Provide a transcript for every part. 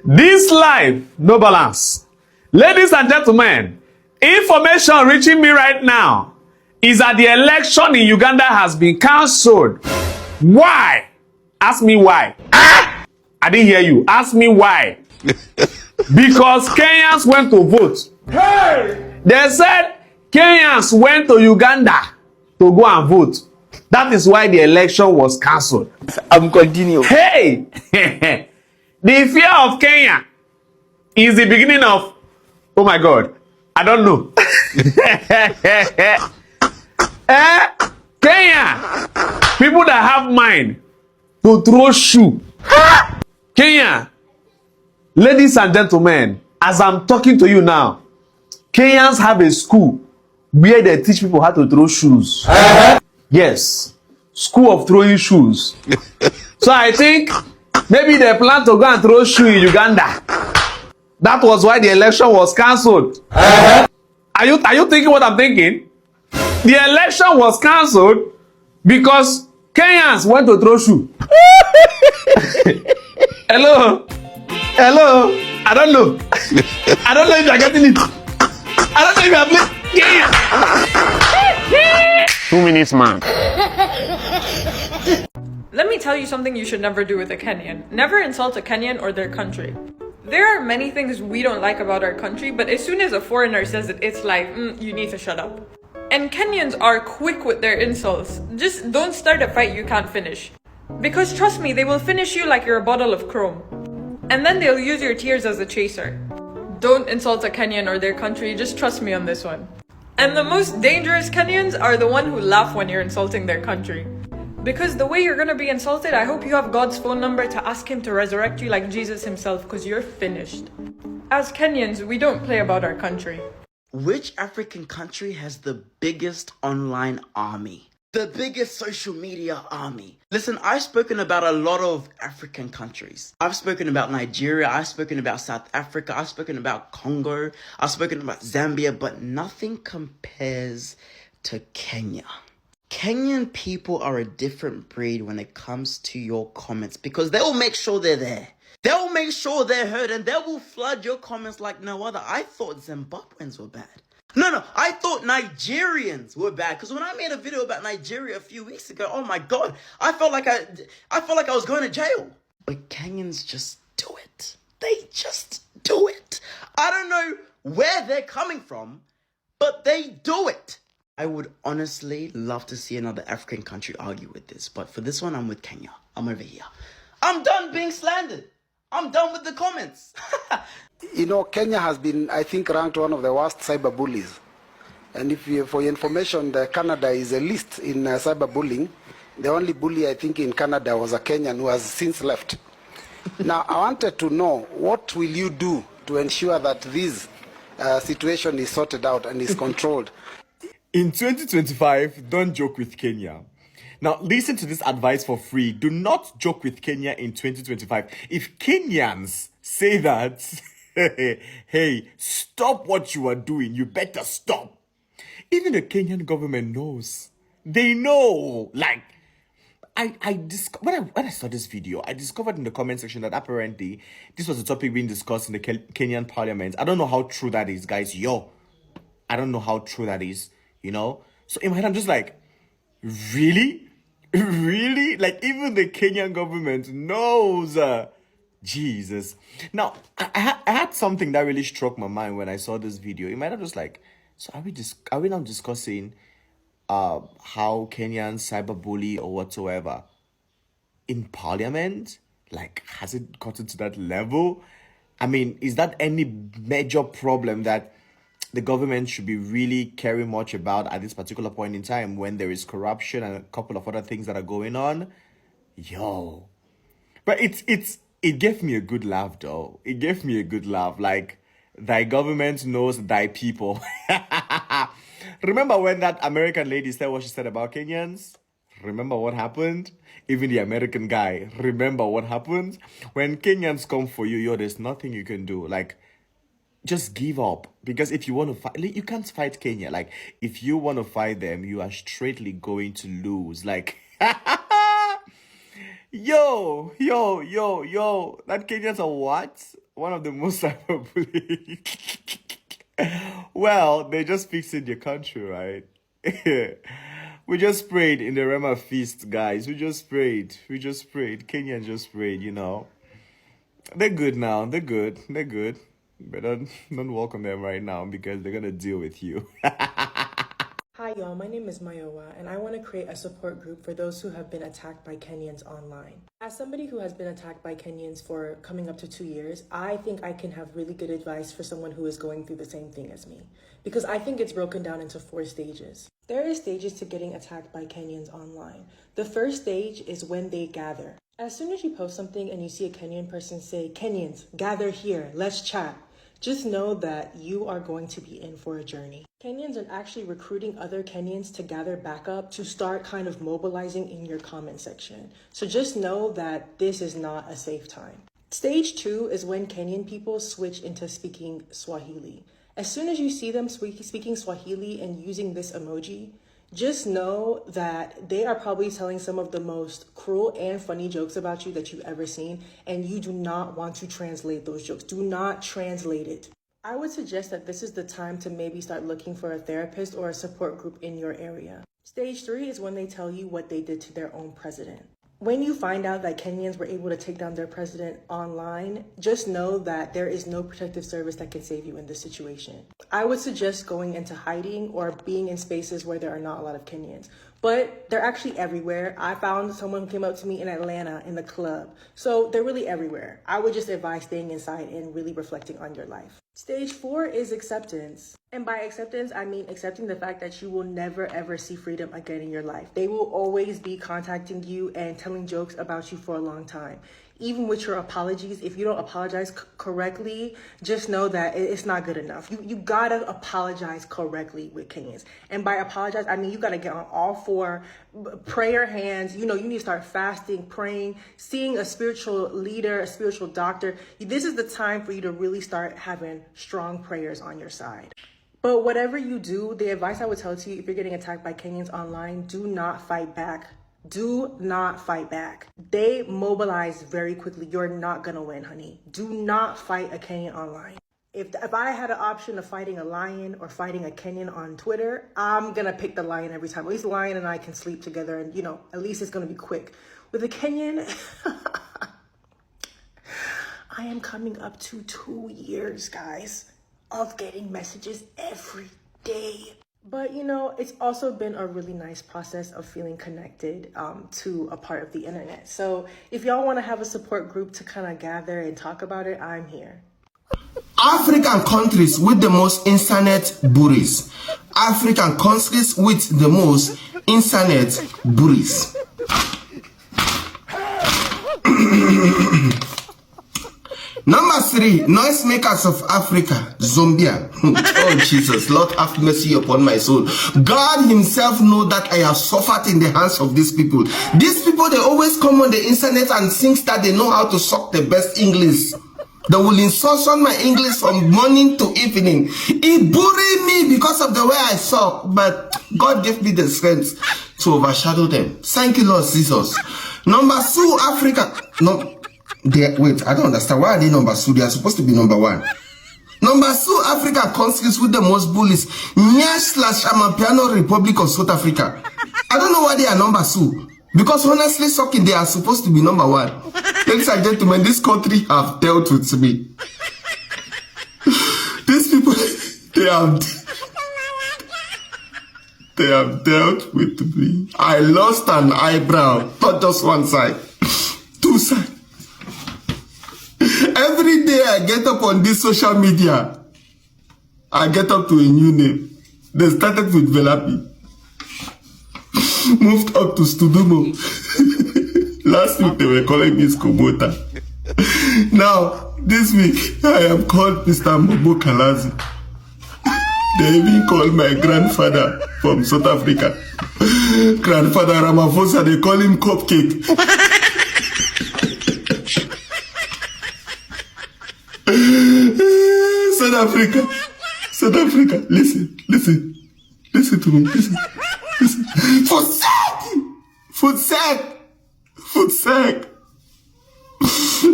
This life, no balance. Ladies and gentlemen, information reaching me right now is that the election in Uganda has been cancelled. Why? Ask me why. I didn't hear you. Ask me why. Because Kenyans went to vote. Hey! They said Kenyans went to Uganda to go and vote. That is why the election was cancelled. I'm continuing. Hey! The fear of Kenya is the beginning of, oh my God, I don't know. Kenya, people that have mind to throw shoe. Kenya, ladies and gentlemen, as I'm talking to you now, Kenyans have a school where they teach people how to throw shoes. Yes, school of throwing shoes. So I think maybe they plan to go and throw shoe in Uganda. That was why the election was cancelled. Are you thinking what I'm thinking? The election was cancelled because Kenyans went to throw shoe. Hello? Hello? I don't know. I don't know if you're getting it. I don't know if you're playing Kenya. 2 minutes, man. Let me tell you something you should never do with a Kenyan. Never insult a Kenyan or their country. There are many things we don't like about our country, but as soon as a foreigner says it, it's like, you need to shut up. And Kenyans are quick with their insults. Just don't start a fight you can't finish. Because trust me, they will finish you like you're a bottle of chrome. And then they'll use your tears as a chaser. Don't insult a Kenyan or their country, just trust me on this one. And the most dangerous Kenyans are the one who laugh when you're insulting their country. Because the way you're gonna be insulted, I hope you have God's phone number to ask him to resurrect you like Jesus himself, because you're finished. As Kenyans, we don't play about our country. Which African country has the biggest online army? The biggest social media army? Listen, I've spoken about a lot of African countries. I've spoken about Nigeria, I've spoken about South Africa, I've spoken about Congo, I've spoken about Zambia, but nothing compares to Kenya. Kenyan people are a different breed when it comes to your comments because they will make sure they're there. They'll make sure they're heard and they will flood your comments like no other. I thought Zimbabweans were bad. No, I thought Nigerians were bad because when I made a video about Nigeria a few weeks ago, oh my God, I felt like I was going to jail. But Kenyans just do it. They just do it. I don't know where they're coming from, but they do it. I would honestly love to see another African country argue with this, but for this one, I'm with Kenya. I'm over here. I'm done being slandered. I'm done with the comments. You know, Kenya has been, I think, ranked one of the worst cyber bullies. And if you, for your information, Canada is a list in cyberbullying. The only bully, I think, in Canada was a Kenyan who has since left. Now, I wanted to know, what will you do to ensure that this situation is sorted out and is controlled? In 2025, don't joke with Kenya. Now, listen to this advice for free. Do not joke with Kenya in 2025. If Kenyans say that, hey, stop what you are doing. You better stop. Even the Kenyan government knows. They know. Like, when I saw this video, I discovered in the comment section that apparently this was a topic being discussed in the Kenyan parliament. I don't know how true that is, guys. I don't know how true that is. You know, so in my head, I'm just like, really? Really? Like, even the Kenyan government knows. Jesus. Now, I had something that really struck my mind when I saw this video. In my head, I'm just like, so are we now discussing how Kenyans cyberbully or whatsoever in parliament? Like, has it gotten to that level? I mean, is that any major problem that the government should be really caring much about at this particular point in time when there is corruption and a couple of other things that are going on? But it gave me a good laugh though. It gave me a good laugh. Like, thy government knows thy people. Remember when that American lady said what she said about Kenyans? Remember what happened? Even the American guy, remember what happened? When Kenyans come for you, there's nothing you can do. Like, just give up, because if you want to fight, you can't fight Kenya. Like, if you want to fight them, you are straightly going to lose. Like, yo, that Kenyans are what? one of the most cyberbullied. Well, they just fixed in your country, right? We just prayed in the Rema feast, guys. We just prayed. Kenyans just prayed, you know. They're good now. They're good. But don't walk on them right now because they're gonna deal with you. Hi y'all, my name is Mayowa, and I want to create a support group for those who have been attacked by Kenyans online. As somebody who has been attacked by Kenyans for coming up to 2 years, I think I can have really good advice for someone who is going through the same thing as me. Because I think it's broken down into 4 stages. There are stages to getting attacked by Kenyans online. The first stage is when they gather. As soon as you post something and you see a Kenyan person say, "Kenyans, gather here, let's chat," just know that you are going to be in for a journey. Kenyans are actually recruiting other Kenyans to gather backup to start kind of mobilizing in your comment section. So just know that this is not a safe time. Stage 2 is when Kenyan people switch into speaking Swahili. As soon as you see them speaking Swahili and using this emoji, just know that they are probably telling some of the most cruel and funny jokes about you that you've ever seen, and you do not want to translate those jokes. Do not translate it. I would suggest that this is the time to maybe start looking for a therapist or a support group in your area. Stage 3 is when they tell you what they did to their own president. When you find out that Kenyans were able to take down their president online, just know that there is no protective service that can save you in this situation. I would suggest going into hiding or being in spaces where there are not a lot of Kenyans. But they're actually everywhere. I found someone who came up to me in Atlanta in the club. So they're really everywhere. I would just advise staying inside and really reflecting on your life. Stage 4 is acceptance. And by acceptance, I mean accepting the fact that you will never ever see freedom again in your life. They will always be contacting you and telling jokes about you for a long time. Even with your apologies, if you don't apologize correctly, just know that it's not good enough. You gotta apologize correctly with Kenyans. And by apologize, I mean you gotta get on all 4 prayer hands. You know, you need to start fasting, praying, seeing a spiritual leader, a spiritual doctor. This is the time for you to really start having strong prayers on your side. But whatever you do, the advice I would tell to you if you're getting attacked by Kenyans online, do not fight back. Do not fight back. They mobilize very quickly. You're not gonna win, honey. Do not fight a Kenyan online. If I had an option of fighting a lion or fighting a Kenyan on Twitter, I'm gonna pick the lion every time. At least the lion and I can sleep together and, you know, at least it's gonna be quick. With a Kenyan, I am coming up to 2 years, guys, of getting messages every day. But, you know, it's also been a really nice process of feeling connected to a part of the internet. So if y'all want to have a support group to kind of gather and talk about it, I'm here. African countries with the most internet bullies. African countries with the most internet bullies. Number 3, noisemakers of Africa, Zambia. Oh Jesus, Lord have mercy upon my soul. God himself know that I have suffered in the hands of these people. These people, they always come on the internet and think that they know how to suck the best English. They will insult on my English from morning to evening. It bullied me because of the way I suck, but God gave me the strength to overshadow them. Thank you, Lord Jesus. Number 2, Africa. No. Wait, I don't understand. Why are they number 2? They are supposed to be number 1. Number 2, African countries with the most bullies. Nyash/Amapiano Republic of South Africa. I don't know why they are number 2. Because honestly speaking, they are supposed to be number 1. Ladies and gentlemen, this country have dealt with me. These people, they have dealt with me. I lost an eyebrow, not just one side, 2 sides. Every day I get up on this social media, I get up to a new name. They started with Velapi, moved up to Studumo. Last week they were calling me Skobota. Now, this week I am called Mr. Mobo Kalazi. They even call my grandfather from South Africa, Grandfather Ramaphosa, they call him Cupcake. South Africa, listen to me, listen. For sake.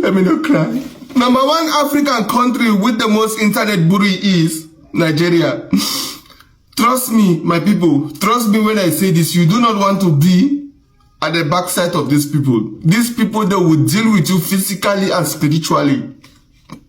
Let me not cry. Number one African country with the most internet bully is Nigeria. Trust me, my people. Trust me when I say this. You do not want to be at the backside of these people. These people, they will deal with you physically and spiritually.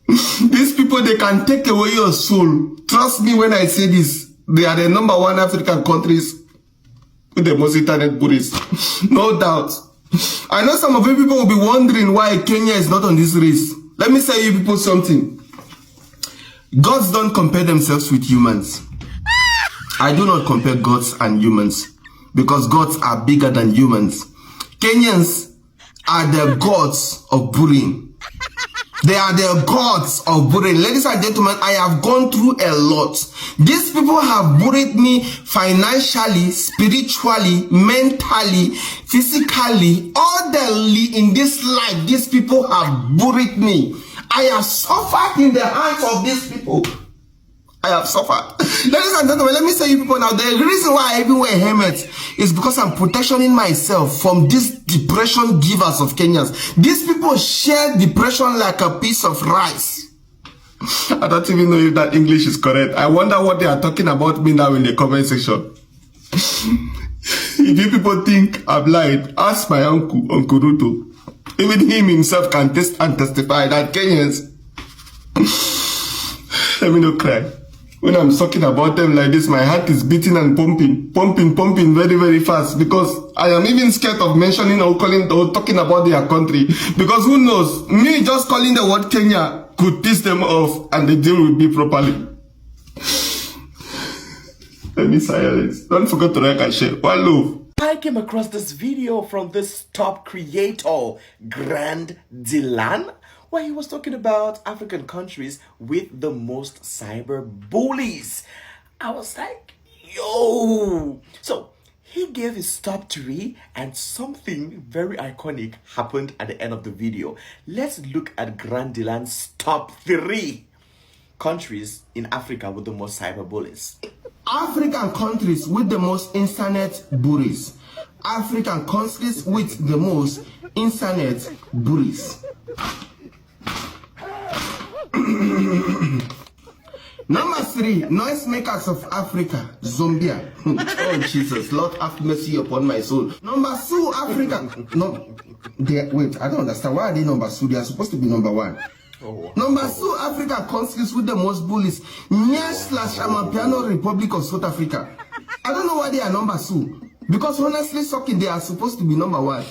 These people, they can take away your soul. Trust me when I say this. They are the number one African countries with the most internet bullies. No doubt. I know some of you people will be wondering why Kenya is not on this list. Let me say you people something. Gods don't compare themselves with humans. I do not compare gods and humans because gods are bigger than humans. Kenyans are the gods of bullying. They are the gods of bullying. Ladies and gentlemen, I have gone through a lot. These people have bullied me financially, spiritually, mentally, physically, orderly in this life. These people have bullied me. I have suffered in the hands of these people. I have suffered. Ladies and gentlemen, let me say you people now, the reason why I even wear helmets is because I'm protecting myself from these depression givers of Kenyans. These people share depression like a piece of rice. I don't even know if that English is correct. I wonder what they are talking about me now in the comment section. If you people think I'm lying, ask my uncle Ruto. Even him himself can test and testify that Kenyans, let me not cry. When I'm talking about them like this, my heart is beating and pumping very, very fast because I am even scared of mentioning or talking about their country. Because who knows, me just calling the word Kenya could piss them off and they deal with me properly. Let me silence. Don't forget to like and share. One love. I came across this video from this top creator, Grand Dylan, where he was talking about African countries with the most cyber bullies. I was like, yo! So he gave his top 3 and something very iconic happened at the end of the video. Let's look at Grand Dylan's top 3 countries in Africa with the most cyber bullies. African countries with the most internet bullies. African countries with the most internet bullies. Number 3, noisemakers of Africa, Zambia. Oh Jesus, Lord have mercy upon my soul. Number 2, Africa. No, wait, I don't understand. Why are they number 2? They are supposed to be number 1. Number 2, African countries with the most bullies. Amapiano Republic of South Africa. I don't know why they are number 2. Because honestly speaking, they are supposed to be number 1.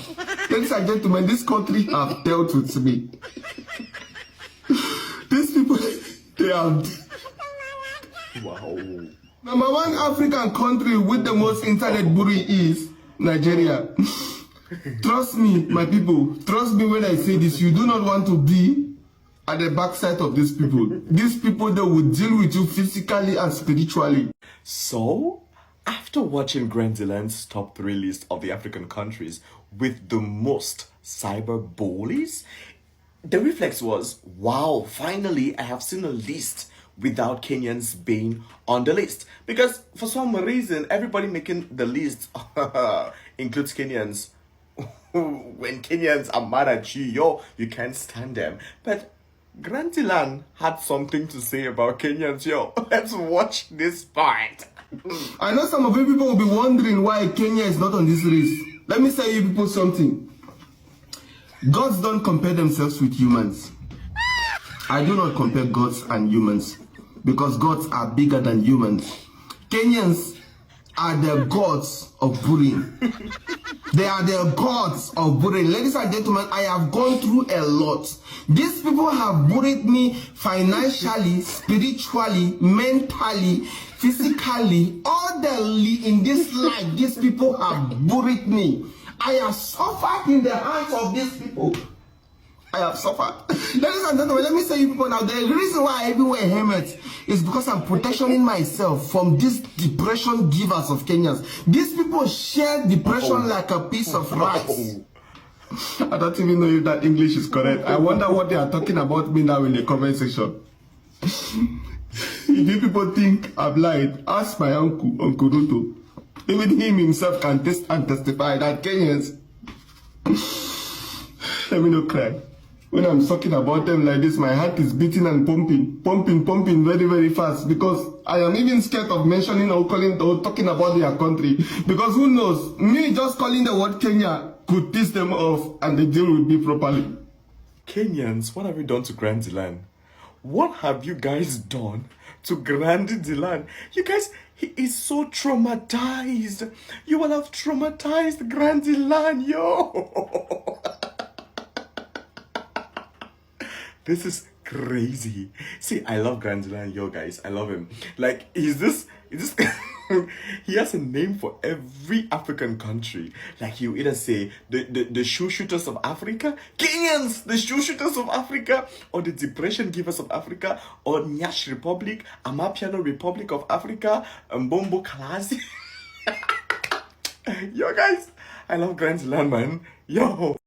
Ladies and gentlemen, this country have dealt with me. These people, they are... Wow. Number 1 African country with the most internet bully is Nigeria. Trust me, my people. Trust me when I say this. You do not want to be at the backside of these people. These people, they will deal with you physically and spiritually. So, after watching Grand Dylan's top 3 list of the African countries with the most cyber bullies, the reflex was, wow, finally I have seen a list without Kenyans being on the list. Because for some reason, everybody making the list includes Kenyans. When Kenyans are mad at you, you can't stand them. But Grand Dylan had something to say about Kenyans, yo. Let's watch this part. I know some of you people will be wondering why Kenya is not on this list. Let me say you people something. Gods don't compare themselves with humans. I do not compare gods and humans because gods are bigger than humans. Kenyans are the gods of bullying. They are the gods of bullying. Ladies and gentlemen, I have gone through a lot. These people have bullied me financially, spiritually, mentally, physically, orderly in this life. These people have bullied me. I have suffered in the hands of these people. I have suffered. Ladies and gentlemen, let me say you people now, the reason why I even wear helmets is because I'm protecting myself from these depression givers of Kenyans. These people share depression like a piece of rice. I don't even know if that English is correct. I wonder what they are talking about me now in the comment section. If you people think I'm lying, ask my uncle Ruto. Even him himself can test and testify that Kenyans, let me not cry. When I'm talking about them like this, my heart is beating and pumping very, very fast, because I am even scared of mentioning or talking about their country, because who knows, me just calling the word Kenya could piss them off and the deal would be properly. Kenyans, what have you done to Grandilan? What have you guys done to Grandilan? You guys, he is so traumatized. You will have traumatized Grandilan, yo. This is crazy. See, I love Grandilan, yo, guys. I love him. Like, is this he has a name for every African country. Like, you either say the shoe shooters of Africa, Kenyans, the shoe shooters of Africa, or the depression givers of Africa, or Nyash Republic, Amapiano Republic of Africa, Mbombo Kalasi. Yo, guys, I love Grandilan, man. Yo.